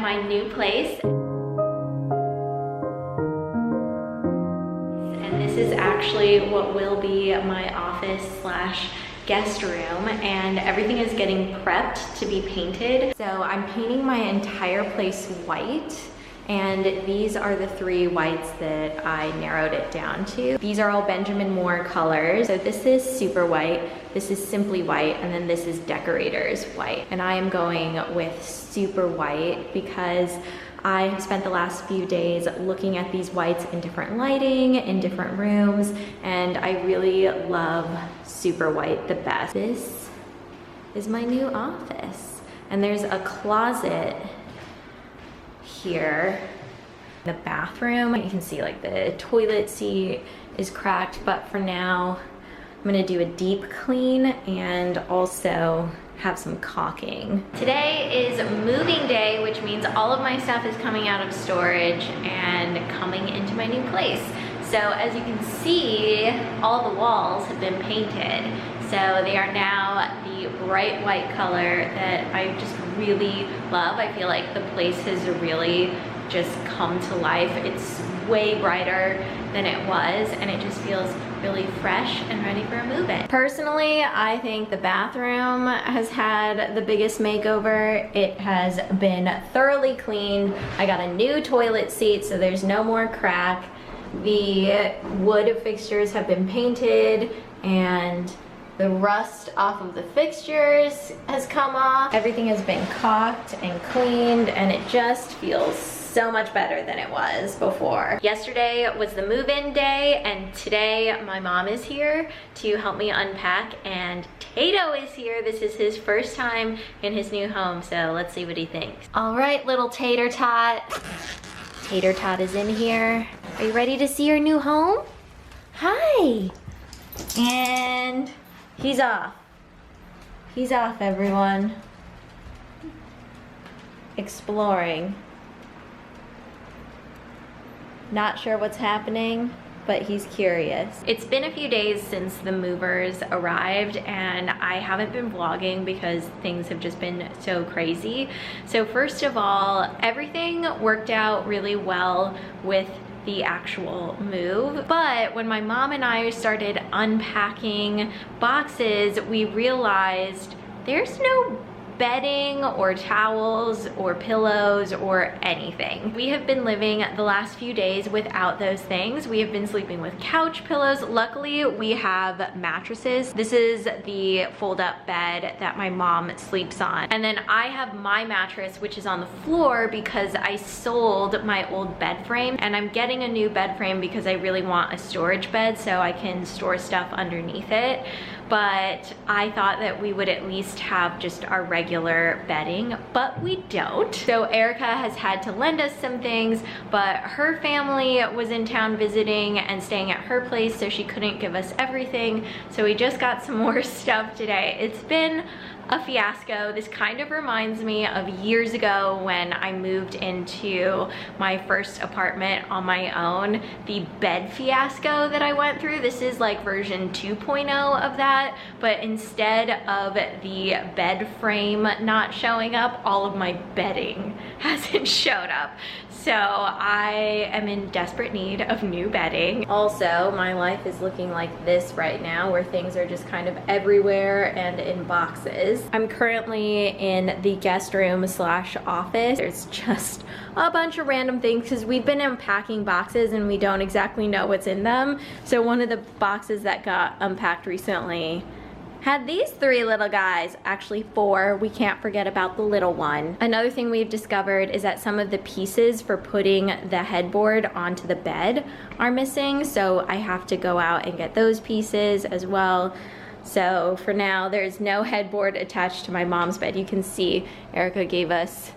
my new place. And this is actually what will be my office slash guest room, and everything is getting prepped to be painted. So I'm painting my entire place white, and these are the 3 whites that I narrowed it down to. These are all Benjamin Moore colors. So this is super white, this is simply white, and then this is decorators white. And I am going with super white because I have spent the last few days looking at these whites in different lighting, in different rooms, and I really love super white the best. This is my new office. And there's a closet here. The bathroom, you can see like the toilet seat is cracked, but for now, I'm gonna do a deep clean and also have some caulking. Today is moving day, which means all of my stuff is coming out of storage and coming into my new place. So as you can see, all the walls have been painted. So they are now the bright white color that I just really love. I feel like the place has really just come to life. It's way brighter than it was, and it just feels really fresh and ready for a move-in. Personally, I think the bathroom has had the biggest makeover. It has been thoroughly cleaned. I got a new toilet seat, so there's no more crack. The wood fixtures have been painted, and the rust off of the fixtures has come off. Everything has been caulked and cleaned, and it just feels so much better than it was before. Yesterday was the move-in day, and today my mom is here to help me unpack, and Tato is here. This is his first time in his new home, so let's see what he thinks. All right, little Tater Tot. Tater Tot is in here. Are you ready to see your new home? Hi. And he's off. He's off, everyone. Exploring. Not sure what's happening, but he's curious. It's been a few days since the movers arrived, and I haven't been vlogging because things have just been so crazy. So first of all, everything worked out really well with the actual move, but when my mom and I started unpacking boxes, we realized there's no bedding or towels or pillows or anything. We have been living the last few days without those things. We have been sleeping with couch pillows. Luckily, we have mattresses. This is the fold-up bed that my mom sleeps on. And then I have my mattress, which is on the floor because I sold my old bed frame, and I'm getting a new bed frame because I really want a storage bed so I can store stuff underneath it. But I thought that we would at least have just our regular bedding, but we don't. So Erica has had to lend us some things, but her family was in town visiting and staying at her place, so she couldn't give us everything. So we just got some more stuff today. It's been a fiasco. This kind of reminds me of years ago when I moved into my first apartment on my own, the bed fiasco that I went through. This is like version 2.0 of that, but instead of the bed frame not showing up, all of my bedding hasn't showed up. So I am in desperate need of new bedding. Also, my life is looking like this right now, where things are just kind of everywhere and in boxes. I'm currently in the guest room slash office. There's just a bunch of random things because we've been unpacking boxes and we don't exactly know what's in them. So one of the boxes that got unpacked recently had these 3 little guys, actually 4. We can't forget about the little one. Another thing we've discovered is that some of the pieces for putting the headboard onto the bed are missing, so I have to go out and get those pieces as well. So for now, there's no headboard attached to my mom's bed. You can see Erica gave us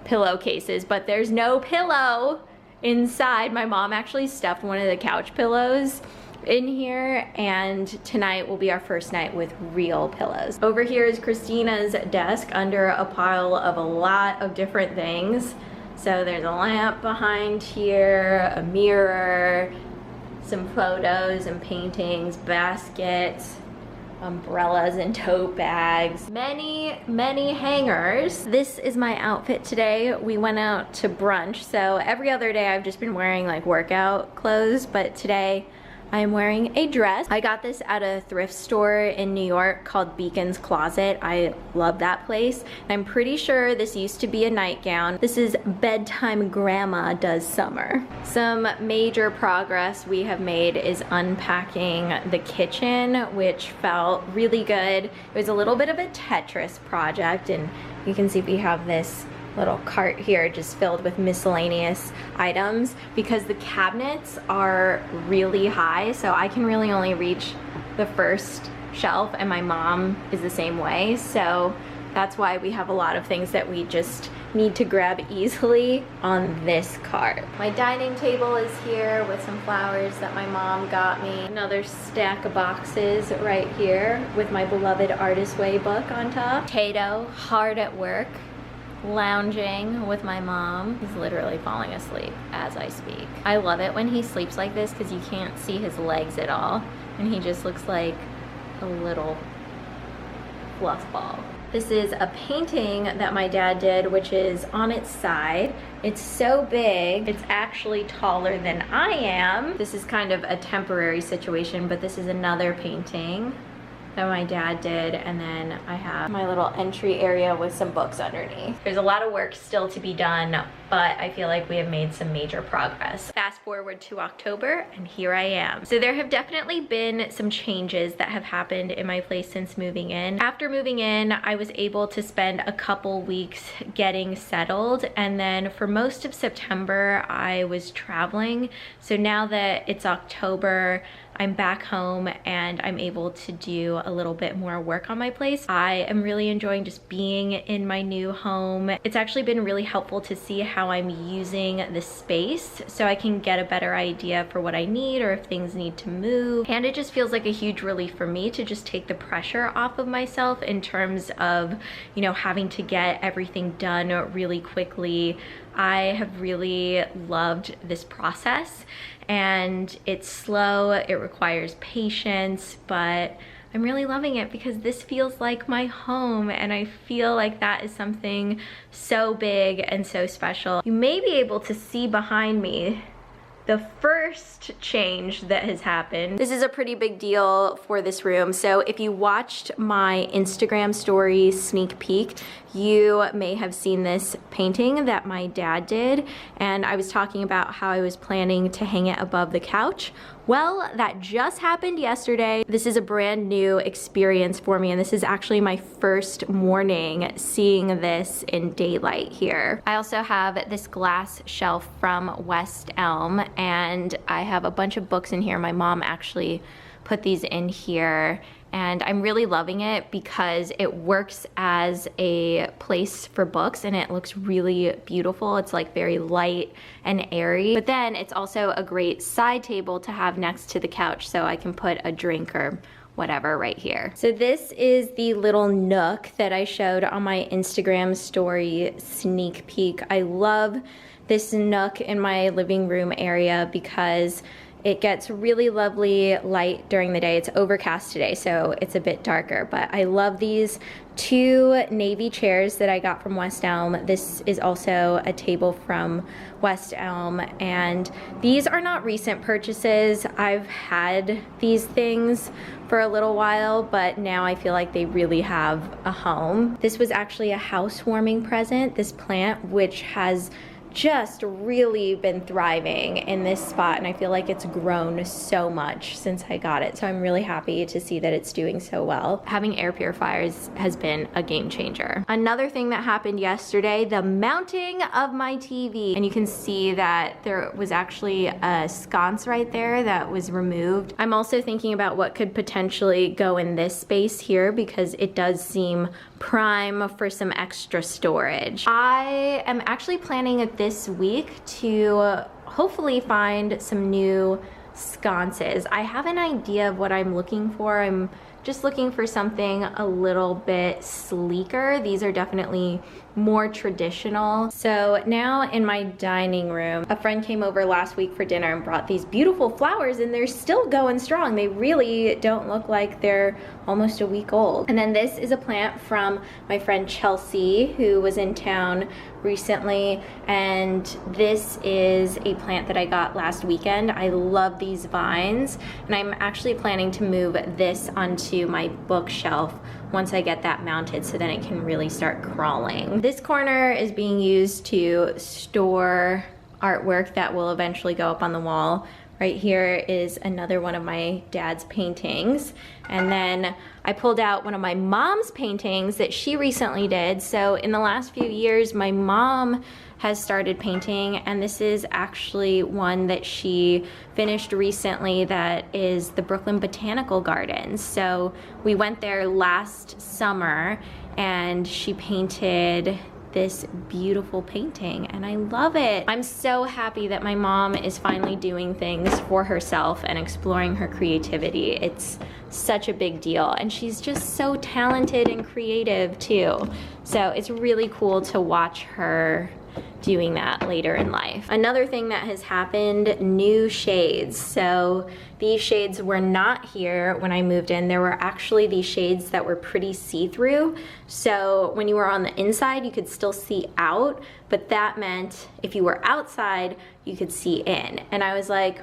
pillowcases, but there's no pillow inside. My mom actually stuffed one of the couch pillows in here, and tonight will be our first night with real pillows. Over here is Christina's desk under a pile of a lot of different things. So there's a lamp behind here, a mirror, some photos and paintings, baskets, umbrellas and tote bags, many hangers. This is my outfit today. We went out to brunch, so every other day I've just been wearing like workout clothes, but today I am wearing a dress. I got this at a thrift store in New York called Beacon's Closet. I love that place. I'm pretty sure this used to be a nightgown. This is Bedtime Grandma Does Summer. Some major progress we have made is unpacking the kitchen, which felt really good. It was a little bit of a Tetris project, and you can see we have this little cart here just filled with miscellaneous items because the cabinets are really high, so I can really only reach the first shelf, and my mom is the same way, so that's why we have a lot of things that we just need to grab easily on this cart. My dining table is here with some flowers that my mom got me. Another stack of boxes right here with my beloved Artist Way book on top. Tato, hard at work, lounging with my mom. He's literally falling asleep as I speak. I love it when he sleeps like this because you can't see his legs at all, and he just looks like a little fluff ball. This is a painting that my dad did, which is on its side. It's so big, it's actually taller than I am. This is kind of a temporary situation, but this is another painting that my dad did, and then I have my little entry area with some books underneath. There's a lot of work still to be done, but I feel like we have made some major progress. Fast forward to October, and here I am. So there have definitely been some changes that have happened in my place since moving in. After moving in, I was able to spend a couple weeks getting settled, and then for most of September, I was traveling. So now that it's October, I'm back home and I'm able to do a little bit more work on my place. I am really enjoying just being in my new home. It's actually been really helpful to see how I'm using the space so I can get a better idea for what I need or if things need to move. And it just feels like a huge relief for me to just take the pressure off of myself in terms of, you know, having to get everything done really quickly. I have really loved this process, and it's slow, it requires patience, but I'm really loving it because this feels like my home, and I feel like that is something so big and so special. You may be able to see behind me the first change that has happened. This is a pretty big deal for this room. So if you watched my Instagram story sneak peek, you may have seen this painting that my dad did, and I was talking about how I was planning to hang it above the couch. Well, that just happened yesterday. This is a brand new experience for me, and this is actually my first morning seeing this in daylight here. I also have this glass shelf from West Elm, and I have a bunch of books in here. My mom actually put these in here, and I'm really loving it because it works as a place for books and it looks really beautiful. It's like very light and airy, but then it's also a great side table to have next to the couch so I can put a drink or whatever right here. So this is the little nook that I showed on my Instagram story sneak peek. I love this nook in my living room area because it gets really lovely light during the day. It's overcast today, so it's a bit darker, but I love these two navy chairs that I got from West Elm. This is also a table from West Elm, and these are not recent purchases. I've had these things for a little while, but now I feel like they really have a home. This was actually a housewarming present, this plant, which has just really been thriving in this spot, and I feel like it's grown so much since I got it, so I'm really happy to see that it's doing so well. Having air purifiers has been a game changer. Another thing that happened yesterday, the mounting of my TV, and you can see that there was actually a sconce right there that was removed. I'm also thinking about what could potentially go in this space here because it does seem prime for some extra storage. I am actually planning this week to hopefully find some new sconces. I have an idea of what I'm looking for. I'm just looking for something a little bit sleeker. These are definitely more traditional. So now in my dining room, a friend came over last week for dinner and brought these beautiful flowers, and they're still going strong. They really don't look like they're almost a week old. And then this is a plant from my friend Chelsea, who was in town recently, and this is a plant that I got last weekend. I love these vines, and I'm actually planning to move this onto my bookshelf once I get that mounted, so then it can really start crawling. This corner is being used to store artwork that will eventually go up on the wall. Right here is another one of my dad's paintings. And then I pulled out one of my mom's paintings that she recently did. So in the last few years, my mom has started painting, and this is actually one that she finished recently that is the Brooklyn Botanical Gardens. So we went there last summer and she painted this beautiful painting, and I love it. I'm so happy that my mom is finally doing things for herself and exploring her creativity. It's such a big deal, and she's just so talented and creative too. So it's really cool to watch her doing that later in life. Another thing that has happened, new shades. So these shades were not here when I moved in. There were actually these shades that were pretty see-through. So when you were on the inside, you could still see out, but that meant if you were outside, you could see in. And I was like,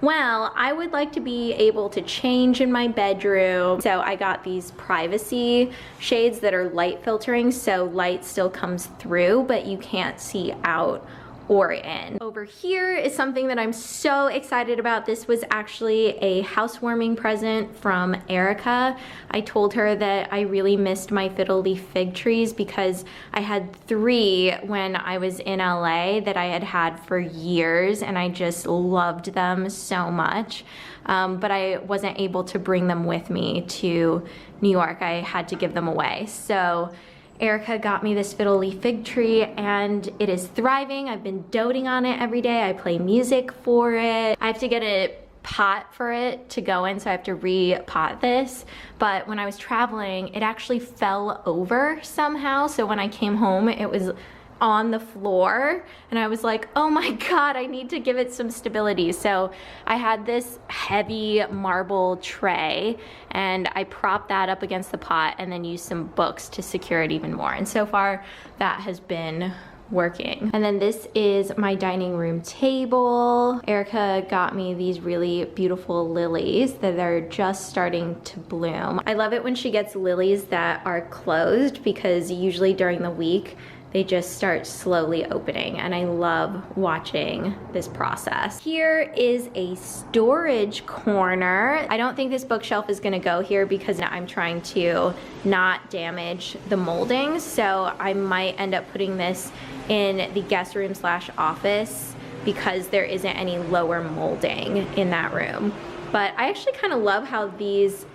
well, I would like to be able to change in my bedroom. So I got these privacy shades that are light filtering, so light still comes through, but you can't see out or in. Over here is something that I'm so excited about. This was actually a housewarming present from Erica. I told her that I really missed my fiddle leaf fig trees because I had 3 when I was in LA that I had for years, and I just loved them so much. But I wasn't able to bring them with me to New York. I had to give them away. So Erica got me this fiddle leaf fig tree, and it is thriving. I've been doting on it every day. I play music for it. I have to get a pot for it to go in, so I have to re-pot this. But when I was traveling, it actually fell over somehow. So when I came home, it was on the floor, and I was like, oh my God, I need to give it some stability. So I had this heavy marble tray, and I propped that up against the pot and then used some books to secure it even more. And so far, that has been working. And then this is my dining room table. Erica got me these really beautiful lilies that are just starting to bloom. I love it when she gets lilies that are closed, because usually during the week, they just start slowly opening, and I love watching this process. Here is a storage corner. I don't think this bookshelf is gonna go here because I'm trying to not damage the molding, so I might end up putting this in the guest room / office because there isn't any lower molding in that room. But I actually kind of love how these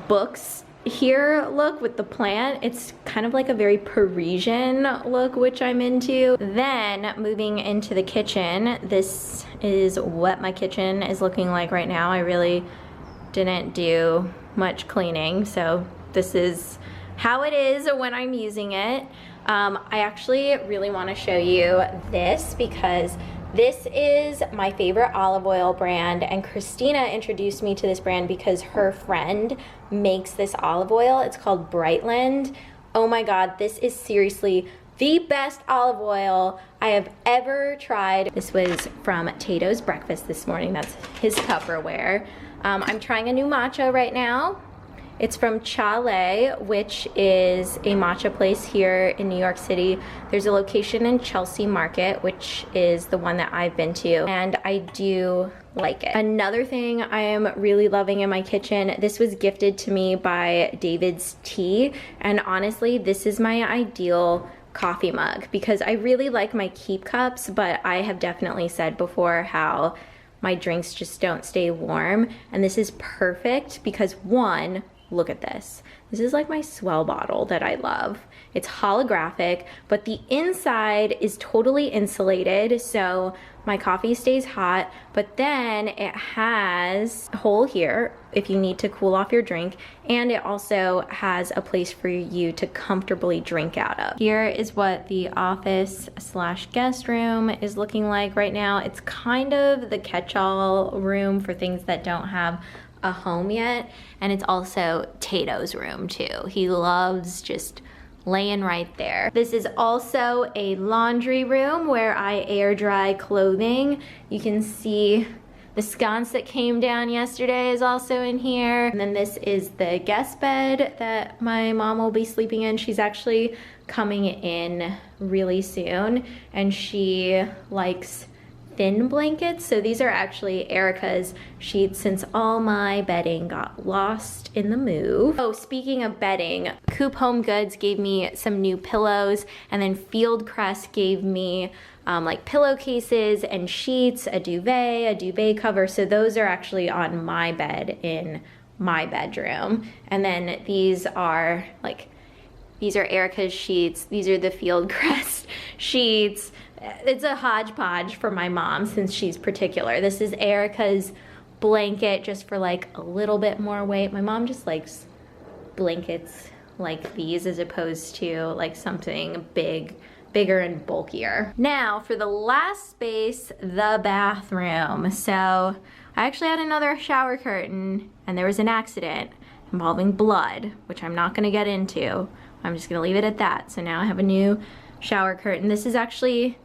books here look with the plant. It's kind of like a very Parisian look, which I'm into. Then moving into the kitchen, this is what my kitchen is looking like right now. I really didn't do much cleaning, so this is how it is when I'm using it. I actually really want to show you this because this is my favorite olive oil brand, and Cristina introduced me to this brand because her friend makes this olive oil. It's called Brightland. Oh my God, this is seriously the best olive oil I have ever tried. This was from Tato's breakfast this morning. That's his Tupperware. I'm trying a new matcha right now. It's from Chalait, which is a matcha place here in New York City. There's a location in Chelsea Market, which is the one that I've been to, and I do like it. Another thing I am really loving in my kitchen, this was gifted to me by David's Tea, and honestly, this is my ideal coffee mug because I really like my keep cups, but I have definitely said before how my drinks just don't stay warm, and this is perfect because one, look at this. This is like my Swell bottle that I love. It's holographic, but the inside is totally insulated, so my coffee stays hot, but then it has a hole here if you need to cool off your drink, and it also has a place for you to comfortably drink out of. Here is what the office slash guest room is looking like right now. It's kind of the catch-all room for things that don't have a home yet, and it's also Tato's room too. He loves just laying right there. This is also a laundry room where I air dry clothing. You can see the sconce that came down yesterday is also in here. And then this is the guest bed that my mom will be sleeping in. She's actually coming in really soon, and she likes thin blankets. So these are actually Erica's sheets since all my bedding got lost in the move. Oh, speaking of bedding, Coop Home Goods gave me some new pillows, and then Fieldcrest gave me like pillowcases and sheets, a duvet cover. So those are actually on my bed in my bedroom. And then these are Erica's sheets. These are the Fieldcrest sheets. It's a hodgepodge for my mom since she's particular. This is Erica's blanket just for like a little bit more weight. My mom just likes blankets like these as opposed to like something bigger and bulkier. Now for the last space, the bathroom. So I actually had another shower curtain and there was an accident involving blood, which I'm not gonna get into. I'm just gonna leave it at that. So now I have a new shower curtain. This is actually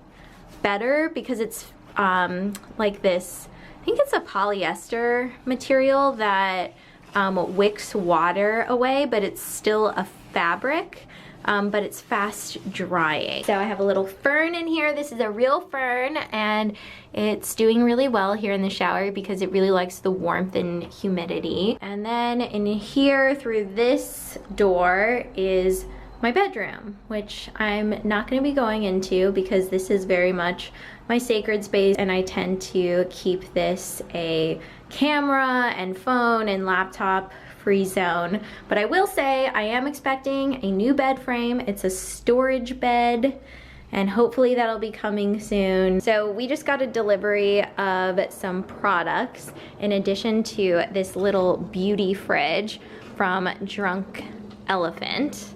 better because it's like this, I think it's a polyester material that wicks water away, but it's still a fabric, but it's fast drying. So I have a little fern in here. This is a real fern, and it's doing really well here in the shower because it really likes the warmth and humidity. And then in here through this door is my bedroom, which I'm not going to be going into because this is very much my sacred space, and I tend to keep this a camera and phone and laptop free zone. But I will say I am expecting a new bed frame. It's a storage bed, and hopefully that'll be coming soon. So we just got a delivery of some products in addition to this little beauty fridge from Drunk Elephant.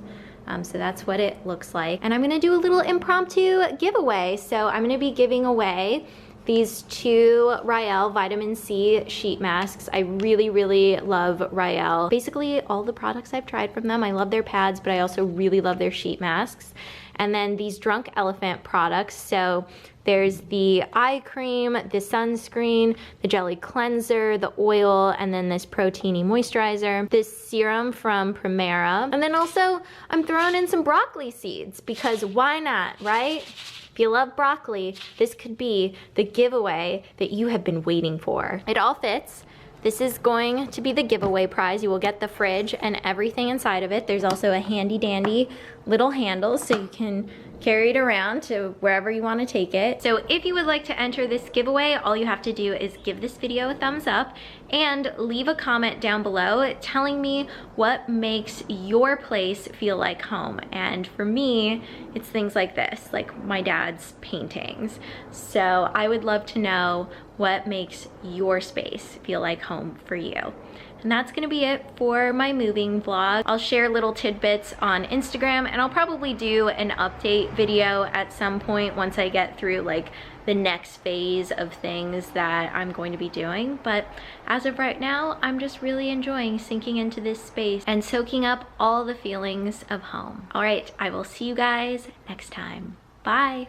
So that's what it looks like. And I'm gonna do a little impromptu giveaway. So I'm gonna be giving away these 2 Rael vitamin C sheet masks. I really, really love Rael. Basically all the products I've tried from them. I love their pads, but I also really love their sheet masks. And then these Drunk Elephant products. So there's the eye cream, the sunscreen, the jelly cleanser, the oil, and then this proteiny moisturizer, this serum from Primera. And then also I'm throwing in some broccoli seeds because why not, right? If you love broccoli, this could be the giveaway that you have been waiting for. It all fits. This is going to be the giveaway prize. You will get the fridge and everything inside of it. There's also a handy dandy little handle so you can carry it around to wherever you want to take it. So if you would like to enter this giveaway, all you have to do is give this video a thumbs up and leave a comment down below telling me what makes your place feel like home. And for me, it's things like this, like my dad's paintings. So I would love to know what makes your space feel like home for you. And that's gonna be it for my moving vlog. I'll share little tidbits on Instagram, and I'll probably do an update video at some point once I get through like the next phase of things that I'm going to be doing. But as of right now, I'm just really enjoying sinking into this space and soaking up all the feelings of home. All right, I will see you guys next time. Bye.